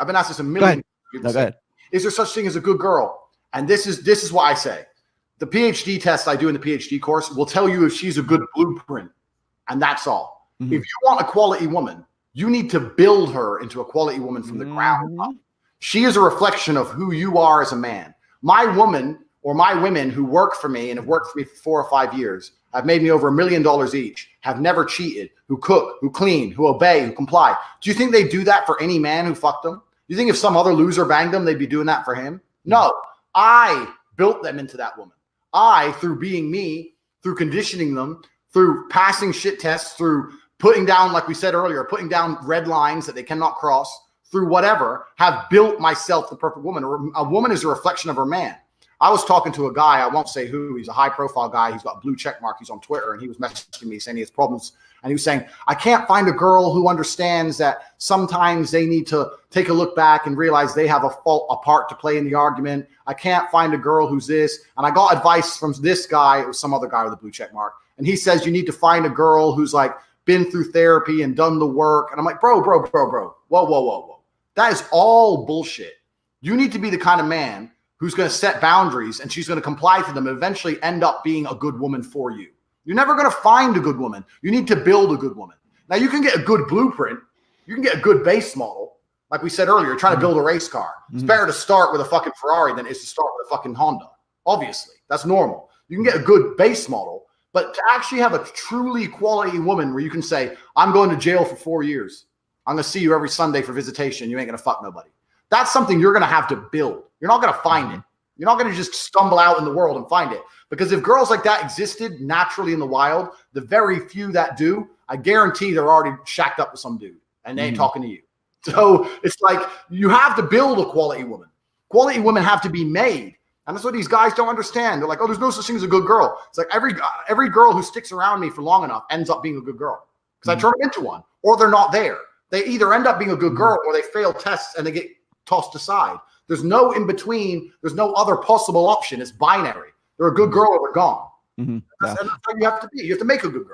I've been asked this a million times. Go ahead. Is there such thing as a good girl? And this is what I say. The PhD test I do in the PhD course will tell you if she's a good blueprint. And that's all. Mm-hmm. If you want a quality woman, you need to build her into a quality woman from the ground up. She is a reflection of who you are as a man. My woman or my women who work for me and have worked for me for 4 or 5 years, have made me over $1 million each, have never cheated, who cook, who clean, who obey, who comply. Do you think they do that for any man who fucked them? You think if some other loser banged them, they'd be doing that for him? No, I built them into that woman. I, through being me, through conditioning them, through passing shit tests, through putting down, like we said earlier, putting down red lines that they cannot cross, through whatever, have built myself the perfect woman. A woman is a reflection of her man. I was talking to a guy, I won't say who, he's a high profile guy. He's got a blue check mark. He's on Twitter, and he was messaging me saying he has problems. And he was saying, I can't find a girl who understands that sometimes they need to take a look back and realize they have a part to play in the argument. I can't find a girl who's this. And I got advice from this guy. It was some other guy with a blue check mark. And he says, you need to find a girl who's like been through therapy and done the work. And I'm like, bro. Whoa. That is all bullshit. You need to be the kind of man who's going to set boundaries, and she's going to comply to them and eventually end up being a good woman for you. You're never going to find a good woman. You need to build a good woman. Now, you can get a good blueprint. You can get a good base model. Like we said earlier, trying to build a race car. It's better to start with a fucking Ferrari than it is to start with a fucking Honda. Obviously, that's normal. You can get a good base model, but to actually have a truly quality woman where you can say, I'm going to jail for 4 years. I'm going to see you every Sunday for visitation. You ain't going to fuck nobody. That's something you're going to have to build. You're not going to find it. You're not going to just stumble out in the world and find it. Because if girls like that existed naturally in the wild, the very few that do, I guarantee they're already shacked up with some dude and they ain't talking to you. So it's like you have to build a quality woman. Quality women have to be made. And that's what these guys don't understand. They're like, oh, there's no such thing as a good girl. It's like every girl who sticks around me for long enough ends up being a good girl because I turn them into one, or they're not there. They either end up being a good girl or they fail tests and they get tossed aside. There's no in between. There's no other possible option. It's binary. They're a good girl or they're gone. That's how you have to be. You have to make a good girl.